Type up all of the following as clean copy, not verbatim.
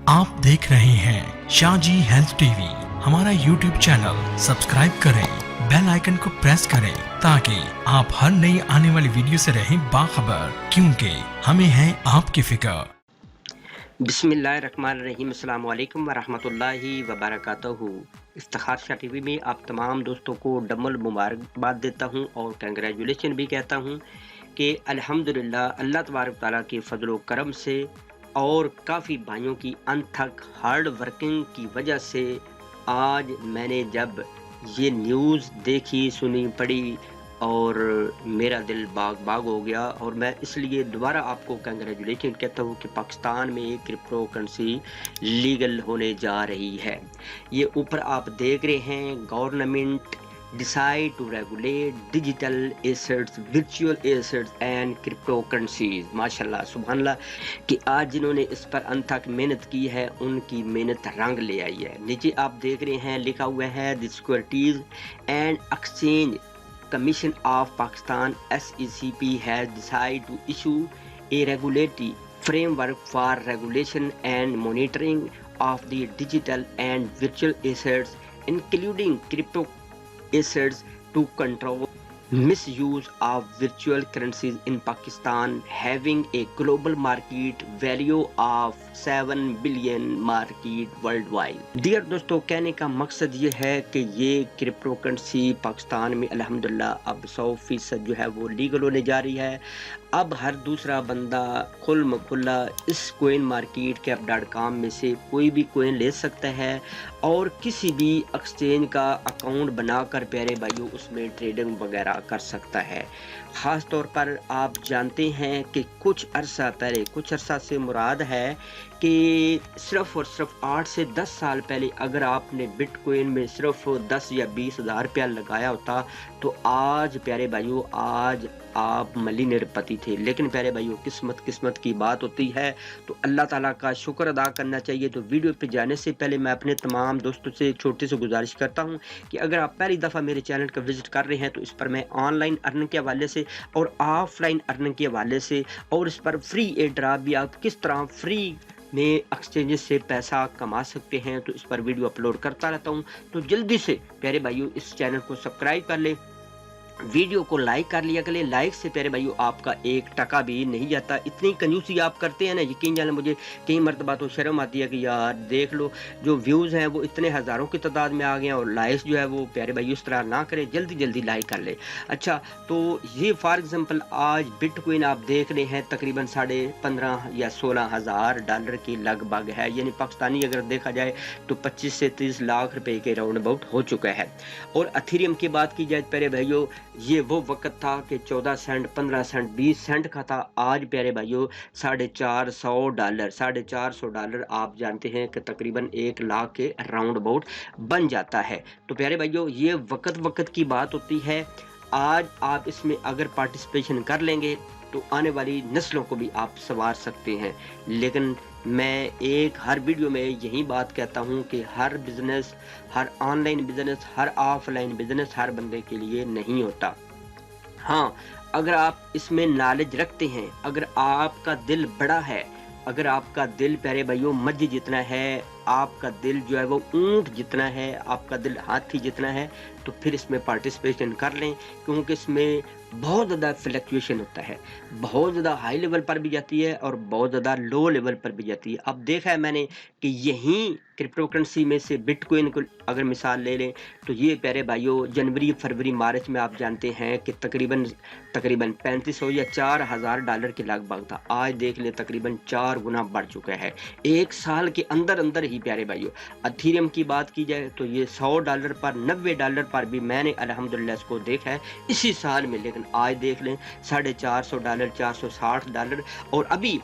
आप देख रहे हैं शाहजी हेल्थ टीवी। हमारा यूट्यूब चैनल सब्सक्राइब करें, बेल आइकन को प्रेस करें ताकि आप हर नई आने वाली वीडियो से रहें बाखबर, क्योंकि हमें है आपकी फिक्र। बिस्मिल्लाहिर्रहमानिर्रहीम, अस्सलाम वालेकुम वरहमतुल्लाहि वबरकातुहू। इफ्तिखार शाह टीवी में आप तमाम दोस्तों को डबल मुबारकबाद देता हूं और कंग्रेचुलेशन भी कहता हूं कि अल्हम्दुलिल्लाह अल्लाह तबारक ताला के फजल व करम से और काफ़ी भाइयों की अनथक हार्ड वर्किंग की वजह से आज मैंने जब ये न्यूज़ देखी, सुनी, पढ़ी और मेरा दिल बाग बाग हो गया। और मैं इसलिए दोबारा आपको कंग्रेचुलेशन कहता हूँ कि पाकिस्तान में क्रिप्टो करेंसी लीगल होने जा रही है। ये ऊपर आप देख रहे हैं, government decide to regulate digital assets, virtual assets and cryptocurrencies. माशाल्लाह सुभानअल्लाह कि आज जिन्होंने इस पर अनथक मेहनत की है उनकी मेहनत रंग ले आई है। नीचे आप देख रहे हैं लिखा हुआ है the securities and exchange Commission of Pakistan (SECP) has decided to issue a regulatory framework for regulation and monitoring of the digital and virtual assets, including crypto assets, to control misuse of virtual currencies in Pakistan, having a global market value of 7 billion market worldwide। Dear दोस्तों, कहने का मकसद ये है कि ये crypto currency Pakistan में अल्हम्दुलिल्लाह अब 100% जो है वो लीगल होने जा रही है। अब हर दूसरा बंदा खुल मखुल्ला इस कोइन मार्केट कैप.com में से कोई भी कोइन ले सकता है और किसी भी एक्सचेंज का अकाउंट बनाकर प्यारे भाइयों उसमें ट्रेडिंग वगैरह कर सकता है। ख़ास तौर पर आप जानते हैं कि कुछ अरसा से मुराद है कि सिर्फ और सिर्फ 8 से 10 साल पहले अगर आपने बिटकॉइन में सिर्फ 10 या 20 हज़ार रुपया लगाया होता तो आज प्यारे भाइयों आज आप मिलियनेरपति थे। लेकिन प्यारे भाइयों किस्मत की बात होती है तो अल्लाह ताला का शुक्र अदा करना चाहिए। तो वीडियो पे जाने से पहले मैं अपने तमाम दोस्तों से एक छोटी सी गुजारिश करता हूं कि अगर आप पहली दफ़ा मेरे चैनल का विजिट कर रहे हैं तो इस पर मैं ऑनलाइन अर्निंग के हवाले से और ऑफलाइन अर्निंग के हवाले से और इस पर फ्री एयर ड्रॉप भी आप किस तरह फ्री में एक्सचेंजेस से पैसा कमा सकते हैं तो इस पर वीडियो अपलोड करता रहता हूं। तो जल्दी से प्यारे भाइयों इस चैनल को सब्सक्राइब कर ले, वीडियो को लाइक कर लिया करें। लाइक से प्यारे भाइयों आपका 1 टका भी नहीं जाता। इतनी कंजूसी आप करते हैं ना, यकीन जाने मुझे कई मरतबा तो शर्म आती है कि यार देख लो जो व्यूज़ हैं वो इतने हज़ारों की तादाद में आ गए हैं और लाइक्स जो है वो प्यारे भाइयों इस तरह ना करें, जल्दी लाइक कर ले। अच्छा, तो ये फॉर एग्जांपल आज बिटकॉइन आप देख रहे हैं तकरीबन 15.5 या 16 हज़ार डॉलर के लगभग है, यानी पाकिस्तानी अगर देखा जाए तो 25 से 30 लाख रुपए के राउंड अबाउट हो चुका है। और एथेरियम की बात की जाए प्यारे भाइयों, ये वो वक्त था कि 14 सेंट, 15 सेंट, 20 सेंट का था। आज प्यारे भाइयों $450 आप जानते हैं कि तकरीबन 1 लाख के राउंड अबाउट बन जाता है। तो प्यारे भाइयों ये वक्त की बात होती है। आज आप इसमें अगर पार्टिसिपेशन कर लेंगे तो आने वाली नस्लों को भी आप संवार सकते हैं। लेकिन मैं हर वीडियो में यही बात कहता हूं कि हर बिजनेस, हर ऑनलाइन बिजनेस, हर ऑफलाइन बिजनेस हर बंदे के लिए नहीं होता। हाँ, अगर आप इसमें नॉलेज रखते हैं, अगर आपका दिल बड़ा है, अगर आपका दिल प्यारे भाइयों मस्जिद जितना है, आपका दिल जो है वो ऊंट जितना है, आपका दिल हाथी जितना है, तो फिर इसमें पार्टिसिपेशन कर लें, क्योंकि इसमें बहुत ज़्यादा फ्लक्चुएशन होता है। बहुत ज़्यादा हाई लेवल पर भी जाती है और बहुत ज़्यादा लो लेवल पर भी जाती है। अब देखा है मैंने कि यहीं क्रिप्टो करेंसी में से बिटकॉइन को अगर मिसाल ले लें तो ये प्यारे भाइयों जनवरी, फरवरी, मार्च में आप जानते हैं कि तकरीबन 3500 या 4000 डॉलर के लगभग था। आज देख लें तकरीबन 4 गुना बढ़ चुका है 1 साल के अंदर ही प्यारे भाइयों। एथेरियम की बात की जाए तो ये $100 पर, $90 पर भी मैंने अल्हम्दुलिल्लाह इसको देखा है इसी साल में। लेकिन आज देख लें $450, $460 और अभी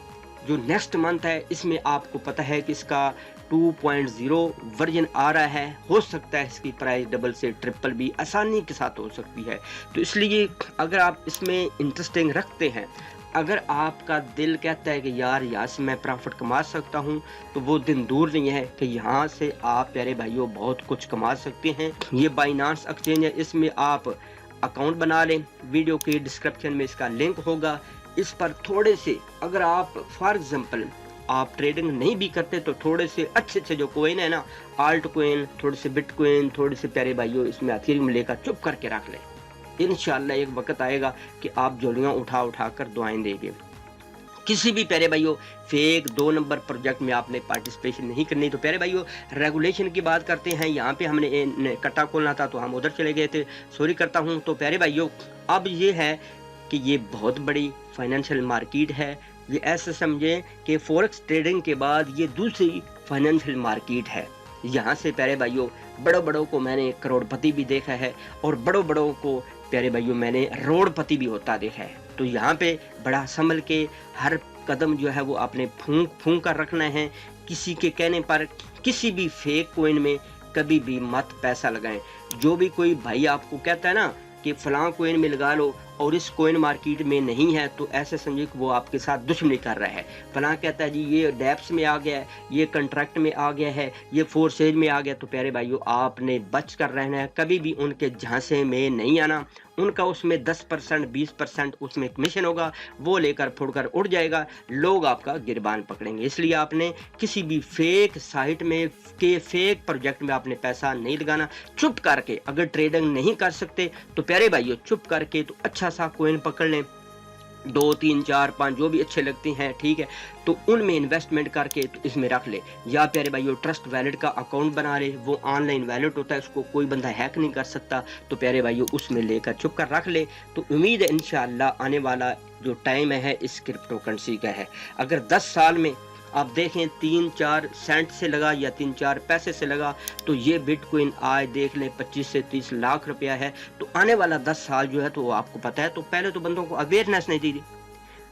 जो नेक्स्ट मंथ है इसमें आपको पता है कि इसका 2.0 वर्जन आ रहा है। हो सकता है इसकी प्राइस डबल से ट्रिपल भी आसानी के साथ हो सकती है। तो इसलिए अगर आप इसमें इंटरेस्टिंग रखते हैं, अगर आपका दिल कहता है कि यार यहाँ से मैं प्रॉफिट कमा सकता हूँ, तो वो दिन दूर नहीं है कि यहाँ से आप प्यारे भाइयों बहुत कुछ कमा सकते हैं। ये बाइनांस एक्सचेंज है, इसमें आप अकाउंट बना लें, वीडियो के डिस्क्रिप्शन में इसका लिंक होगा। इस पर थोड़े से अगर आप फॉर एग्जांपल आप ट्रेडिंग नहीं भी करते तो थोड़े से अच्छे जो कोइन है ना, आल्ट कोइन, थोड़े से बिटकॉइन, थोड़े से प्यारे भाइयों इसमें एथेरियम लेकर चुप करके रख लें। इंशाल्लाह एक वक्त आएगा कि आप झोलियाँ उठा कर दुआएं देंगे। किसी भी प्यारे भाइयों फेक 2 नंबर प्रोजेक्ट में आपने पार्टिसिपेशन नहीं करनी। तो प्यारे भाइयों रेगुलेशन की बात करते हैं। यहाँ पे हमने इकट्ठा खोलना था तो हम उधर चले गए थे, सॉरी करता हूँ। तो प्यारे भाइयों अब ये है कि ये बहुत बड़ी फाइनेंशियल मार्केट है। ये ऐसे समझें कि फॉरेक्स ट्रेडिंग के बाद ये दूसरी फाइनेंशियल मार्केट है। यहाँ से प्यारे भाइयों बड़ों को मैंने करोड़पति भी देखा है और बड़ों को प्यारे भाइयों मैंने रोडपति भी होता देखा है। तो यहाँ पे बड़ा संभल के हर कदम जो है वो आपने फूंक कर रखना है। किसी के कहने पर किसी भी फेक कोइन में कभी भी मत पैसा लगाएं। जो भी कोई भाई आपको कहता है ना कि फलां कोइन में लगा लो और इस कोइन मार्केट में नहीं है, तो ऐसे समझिए कि वो आपके साथ दुश्मनी कर रहा है। फलां कहता है जी ये डेप्स में आ गया है, ये कंट्रैक्ट में आ गया है, ये फोर्सेज में आ गया। तो प्यारे भाइयों आपने बच कर रहना है, कभी भी उनके झांसे में नहीं आना। उनका उसमें 10% 20% उसमें कमीशन होगा, वो लेकर फुड़कर उड़ जाएगा, लोग आपका गिरबान पकड़ेंगे। इसलिए आपने किसी भी फेक साइट में के फेक प्रोजेक्ट में आपने पैसा नहीं लगाना। चुप करके अगर ट्रेडिंग नहीं कर सकते तो प्यारे भाइयों चुप करके तो अच्छा सा कोइन पकड़ लें, 2 3 4 5 जो भी अच्छे लगते हैं, ठीक है, तो उनमें इन्वेस्टमेंट करके तो इसमें रख ले। या प्यारे भाइयों ट्रस्ट वैलेट का अकाउंट बना ले, वो ऑनलाइन वैलेट होता है, उसको कोई बंदा हैक नहीं कर सकता। तो प्यारे भाइयों उसमें लेकर चुप कर रख ले। तो उम्मीद है इंशाअल्लाह आने वाला जो टाइम है इस क्रिप्टो करेंसी का है। अगर 10 साल में आप देखें 3-4 सेंट से लगा या 3-4 पैसे से लगा, तो ये बिटकॉइन आज देख लें 25 से 30 लाख रुपया है। तो आने वाला 10 साल जो है तो आपको पता है। तो पहले तो बंदों को अवेयरनेस नहीं थी,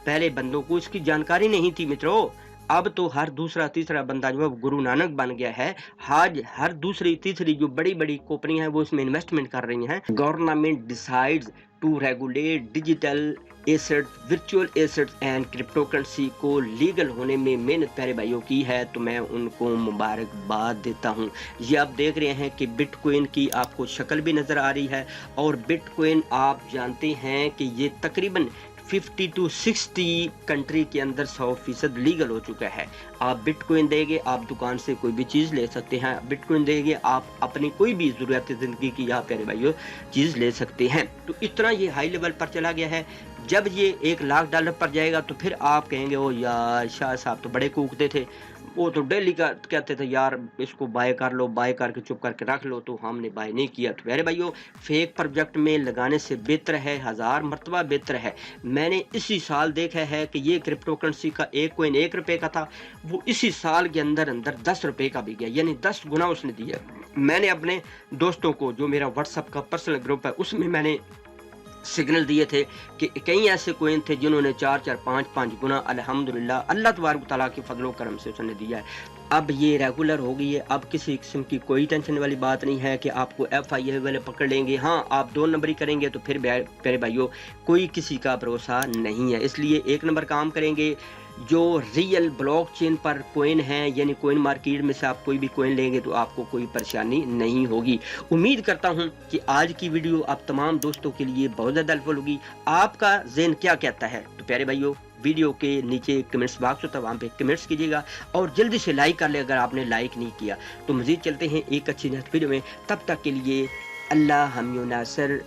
पहले बंदों को इसकी जानकारी नहीं थी मित्रों। अब तो हर दूसरा तीसरा बंदा जो है गुरु नानक बन गया है। आज हर दूसरी तीसरी जो बड़ी कंपनियां हैं वो इसमें इन्वेस्टमेंट कर रही हैं। Government decides to regulate digital asset, virtual assets and cryptocurrency को लीगल होने में मेहनत प्यारे भाइयों की है, तो मैं उनको मुबारकबाद देता हूं। ये आप देख रहे हैं कि बिटकॉइन की आपको शक्ल भी नज़र आ रही है और बिटकॉइन आप जानते हैं कि ये तकरीबन 50 to 60 कंट्री के अंदर 100% लीगल हो चुका है। आप बिटकॉइन देंगे आप दुकान से कोई भी चीज़ ले सकते हैं, बिटकॉइन देंगे आप अपनी कोई भी ज़रूरत ज़िंदगी की यहाँ प्यारे भाइयों चीज़ ले सकते हैं। तो इतना ये हाई लेवल पर चला गया है। जब ये $1 लाख पर जाएगा तो फिर आप कहेंगे ओ यार शाह साहब तो बड़े कूकते थे, वो तो डेली का कहते थे यार इसको बाय कर लो, बाय करके चुप करके रख लो, तो हमने बाय नहीं किया। तो मेरे भाइयों फेक प्रोजेक्ट में लगाने से बेहतर है, 1000 मरतबा बेहतर है। मैंने इसी साल देखा है कि ये क्रिप्टो करेंसी का एक कोइन 1 रुपये का था, वो इसी साल के अंदर 10 रुपये का भी गया, यानी 10 गुना उसने दिया। मैंने अपने दोस्तों को जो मेरा व्हाट्सएप का पर्सनल ग्रुप है उसमें मैंने सिग्नल दिए थे कि कई ऐसे कोइन थे जिन्होंने 4-4 5-5 गुना अल्हम्दुलिल्लाह अल्लाह तबारक तआला के फजलो करम से उसने दिया है। अब ये रेगुलर हो गई है, अब किसी किस्म की कोई टेंशन वाली बात नहीं है कि आपको FIA वाले पकड़ लेंगे। हाँ आप 2 नंबरी करेंगे तो फिर प्यारे भाइयों कोई किसी का भरोसा नहीं है, इसलिए 1 नंबर काम करेंगे। जो रियल ब्लॉकचेन पर कोइन है यानी कोइन मार्केट में से आप कोई भी कोइन लेंगे तो आपको कोई परेशानी नहीं होगी। उम्मीद करता हूं कि आज की वीडियो आप तमाम दोस्तों के लिए बहुत ज़्यादा हेल्पफुल होगी। आपका ज़हन क्या कहता है? तो प्यारे भाइयों वीडियो के नीचे कमेंट्स बॉक्स होता है वहाँ पे कमेंट्स कीजिएगा और जल्दी से लाइक कर ले अगर आपने लाइक नहीं किया। तो मज़ीद चलते हैं एक अच्छी नेक्स्ट वीडियो में, तब तक के लिए अल्लाह हम नासर।